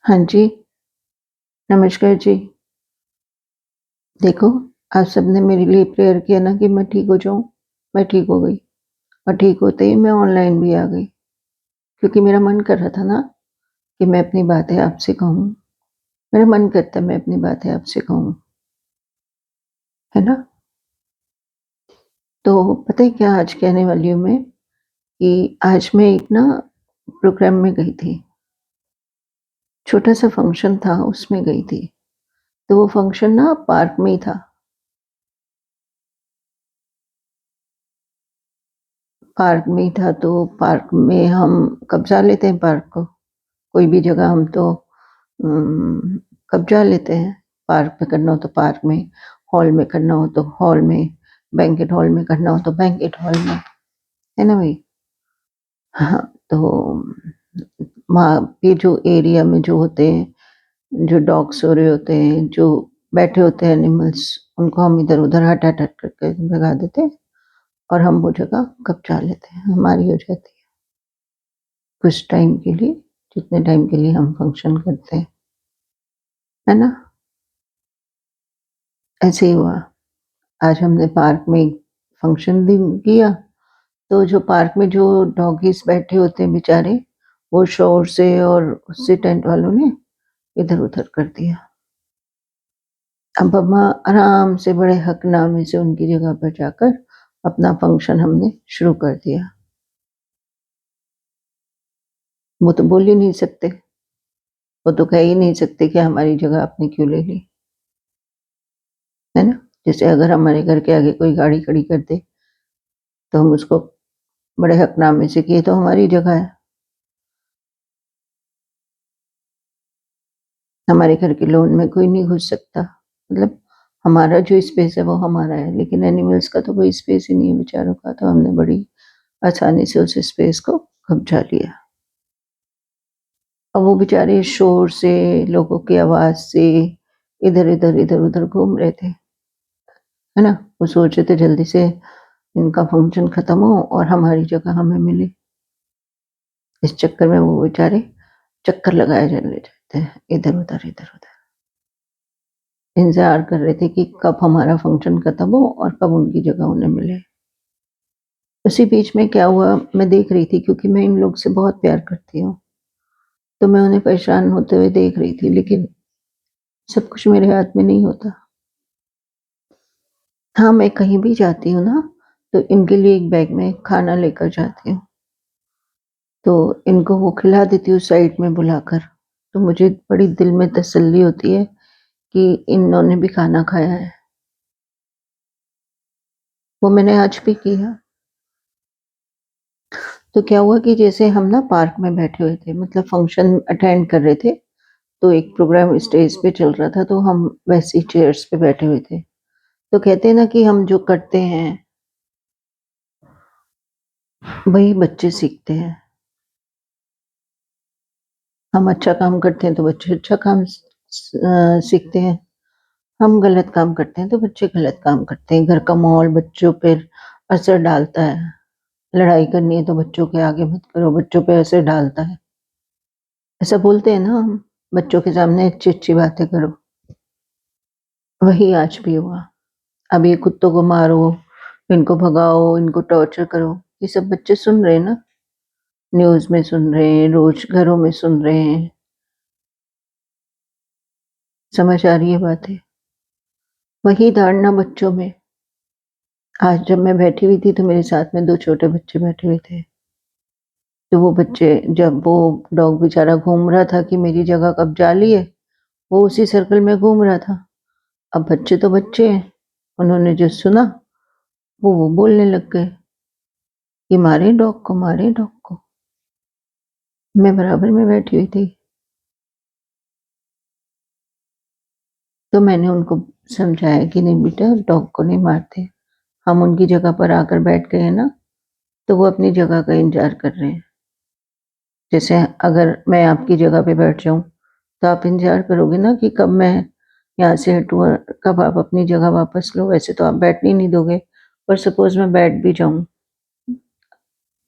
हाँ जी, नमस्कार जी। देखो, आप सबने मेरे लिए प्रेयर किया ना कि मैं ठीक हो जाऊँ, मैं ठीक हो गई और ठीक होते ही मैं ऑनलाइन भी आ गई, क्योंकि मेरा मन कर रहा था ना कि मैं अपनी बातें आपसे कहूँ। मेरा मन करता है मैं अपनी बातें आपसे कहूँ, है ना? तो पता है क्या आज कहने वाली हूँ मैं कि आज मैं एक ना प्रोग्राम में गई थी, छोटा-सा फंक्शन था उसमें गई थी। तो वो फंक्शन ना पार्क में ही था। पार्क में ही था तो पार्क में हम कब्ज़ा लेते हैं पार्क को। कोई भी जगह हम तो कब्ज़ा लेते हैं। पार्क में करना हो तो पार्क में, हॉल में करना हो तो हॉल में, बैंक्वेट हॉल में करना हो तो बैंक्वेट हॉल में, है ना भई? हाँ, तो वहाँ पे जो एरिया में जो होते हैं, जो डॉग सो रहे होते हैं, जो बैठे होते हैं एनिमल्स, उनको हम इधर-उधर हट-हट करके भगा देते हैं और हम वो जगह कब्ज़ा लेते हैं, हमारी हो जाती है। कुछ टाइम के लिए, जितने टाइम के लिए हम फंक्शन करते हैं, है ना? ऐसे ही हुआ। आज हमने पार्क में एक फंक्शन भी किया, तो जो पार्क में जो डॉगीज़ बैठे होते हैं बेचारे, वो शोर से और उससे टेंट वालों ने इधर-उधर कर दिया। अब हम आराम से बड़े हकनामे से उनकी जगह पर जाकर अपना फंक्शन हमने शुरू कर दिया। वो तो बोल ही नहीं सकते, वो तो कह ही नहीं सकते कि हमारी जगह आपने क्यों ले ली, है ना? जैसे अगर हमारे घर के आगे कोई गाड़ी खड़ी कर दे, तो हम उसको बड़े हकनामे से कि ये तो हमारी जगह है। हमारे घर के लॉन में कोई नहीं घुस सकता। मतलब हमारा जो स्पेस है वो हमारा है, लेकिन एनिमल्स का तो कोई स्पेस ही नहीं है बेचारों का, तो हमने बड़ी आसानी से उस स्पेस को कब्ज़ा लिया। अब वो बेचारे शोर से, लोगों की आवाज़ से इधर-इधर, इधर-उधर घूम रहे थे, है ना? वो सोच रहे थे जल्दी से इनका फंक्शन खत्म हो और हमारी जगह हमें मिले। इस चक्कर में वो बेचारे चक्कर लगाए चले जाते हैं, इधर-उधर, इधर-उधर। इंतज़ार कर रहे थे कि कब हमारा फंक्शन खत्म हो और कब उनकी जगह उन्हें मिले। उसी बीच में क्या हुआ, मैं देख रही थी क्योंकि मैं इन लोग से बहुत प्यार करती हूँ, तो मैं उन्हें परेशान होते हुए देख रही थी, लेकिन सब कुछ मेरे हाथ में नहीं होता। हाँ, मैं कहीं भी जाती हूँ ना, तो इनके लिए एक बैग में खाना लेकर जाती हूँ, तो इनको वो खिला देती हूँ साइड में बुलाकर, तो मुझे बड़ी दिल में तसल्ली होती है कि इन्होंने भी खाना खाया है। वो मैंने आज भी किया। तो क्या हुआ कि जैसे हम ना पार्क में बैठे हुए थे, मतलब फंक्शन अटेंड कर रहे थे, तो एक प्रोग्राम स्टेज पे चल रहा था, तो हम वैसी चेयर्स पे बैठे हुए थे। तो कहते हैं ना कि हम जो करते हैं, वही बच्चे सीखते हैं। हम अच्छा काम करते हैं, तो बच्चे अच्छा काम सीखते हैं। हम गलत काम करते हैं, तो बच्चे गलत काम करते हैं। घर का माहौल बच्चों पर असर डालता है। लड़ाई करनी है, तो बच्चों के आगे मत करो, बच्चों पे असर डालता है। ऐसा बोलते हैं ना हम, बच्चों के सामने अच्छी-अच्छी बातें करो। वही आज भी हुआ। अब ये कुत्तों को मारो, इनको भगाओ, इनको टॉर्चर करो, ये सब बच्चे सुन रहे हैं ना, न्यूज़ में सुन रहे हैं, रोज़ घरों में सुन रहे हैं। समझ आ रही है बातें? वही धारणा बच्चों में। आज जब मैं बैठी हुई थी, तो मेरे साथ में 2 छोटे बच्चे बैठे हुए थे। तो वो बच्चे, जब वो डॉग बेचारा घूम रहा था कि मेरी जगह कब्ज़ा ली है, वो उसी सर्कल में घूम रहा था। अब बच्चे तो बच्चे हैं, उन्होंने जो सुना, वो बोलने लग गए कि मारें डॉग को, मारें डॉग को। मैं बराबर में बैठी हुई थी। तो मैंने उनको समझाया कि नहीं बेटा, डॉग को नहीं मारते। हम उनकी जगह पर आकर बैठ गए हैं ना, तो वो अपनी जगह का इंतज़ार कर रहे हैं। जैसे अगर मैं आपकी जगह पे बैठ जाऊँ, तो आप इंतज़ार करोगे ना कि कब मैं यहाँ से हटूँ और कब आप अपनी जगह वापस लो। वैसे तो आप बैठने ही नहीं दोगे, और सपोज़ मैं बैठ भी जाऊँ,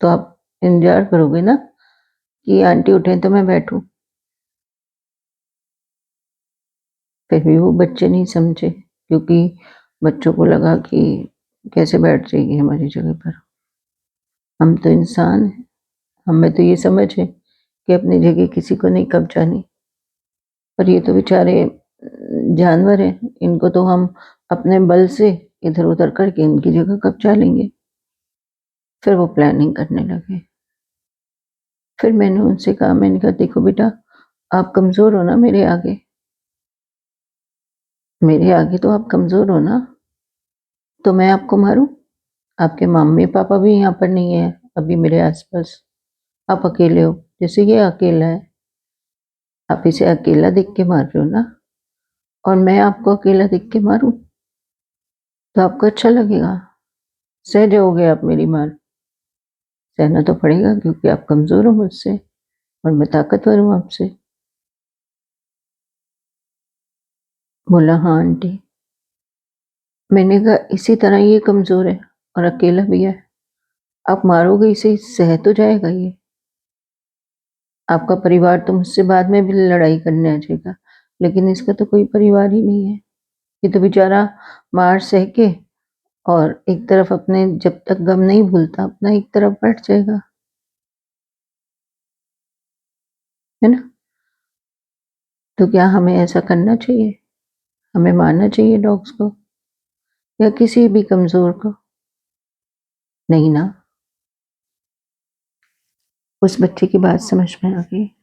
तो आप इंतज़ार करोगे ना कि आंटी उठें तो मैं बैठूँ। फिर भी वो बच्चे नहीं समझे, क्योंकि बच्चों को लगा कि कैसे बैठ जाएगी हमारी जगह पर। हम तो इंसान हैं, हमें तो ये समझ है कि अपनी जगह किसी को नहीं कब्जानी, पर ये तो बेचारे जानवर हैं, इनको तो हम अपने बल से इधर-उधर करके इनकी जगह कब्जा लेंगे। फिर वो प्लानिंग करने लगे। फिर मैंने उनसे कहा, मैंने कहा देखो बेटा, आप कमज़ोर हो ना मेरे आगे तो आप कमज़ोर हो ना, तो मैं आपको मारूँ? आपके मम्मी-पापा भी यहाँ पर नहीं है अभी मेरे आस-पास, आप अकेले हो, जैसे ये अकेला है, आप इसे अकेला देख के मार रहे हो ना, और मैं आपको अकेला देख के मारूँ, तो आपको अच्छा लगेगा? सह जाओगे आप मेरी मार? सहना तो पड़ेगा, क्योंकि आप कमज़ोर हो मुझसे और मैं ताकतवर हूँ आपसे। बोला, हाँ आंटी। मैंने कहा इसी तरह ये कमज़ोर है और अकेला भी है, आप मारोगे इसे, सह तो जाएगा ये। आपका परिवार तो मुझसे बाद में भी लड़ाई करने आ जाएगा, लेकिन इसका तो कोई परिवार ही नहीं है। ये तो बेचारा मार सह के और एक तरफ अपने जब तक गम नहीं भूलता, अपना एक तरफ बैठ जाएगा, है ना? तो क्या हमें ऐसा करना चाहिए? हमें मारना चाहिए डॉग्स को या किसी भी कमज़ोर को? नहीं ना। उस बच्चे की बात समझ में आ गई।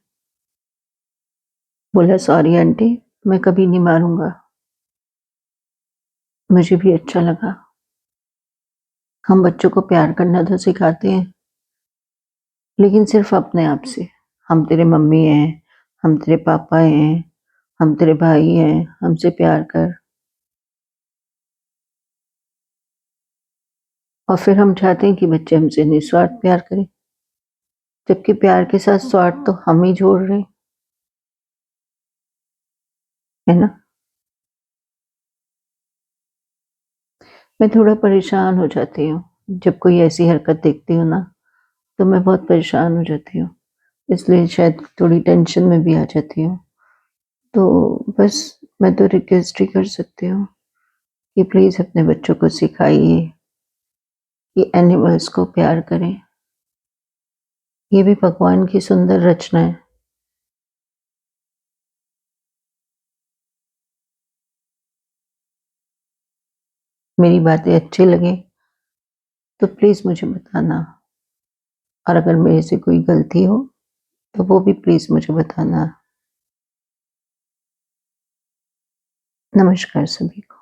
बोला, सॉरी आंटी, मैं कभी नहीं मारूँगा। मुझे भी अच्छा लगा। हम बच्चों को प्यार करना तो सिखाते हैं, लेकिन सिर्फ़ अपने आप से। हम तेरे मम्मी हैं, हम तेरे पापा हैं, हम तेरे भाई हैं, हमसे प्यार कर। और फिर हम चाहते हैं कि बच्चे हमसे निस्वार्थ प्यार करें, जबकि प्यार के साथ स्वार्थ तो हम ही जोड़ रहे हैं, है ना? मैं थोड़ा परेशान हो जाती हूँ, जब कोई ऐसी हरकत देखती हूँ ना, तो मैं बहुत परेशान हो जाती हूँ, इसलिए शायद थोड़ी टेंशन में भी आ जाती हूँ। तो बस मैं तो रिक्वेस्ट ही कर सकती हूँ कि प्लीज़ अपने बच्चों को सिखाइए कि एनिमल्स को प्यार करें। ये भी भगवान की सुंदर रचना है। मेरी बातें अच्छी लगें तो प्लीज़ मुझे बताना, और अगर मेरे से कोई गलती हो तो वो भी प्लीज़ मुझे बताना। नमस्कार सभी को।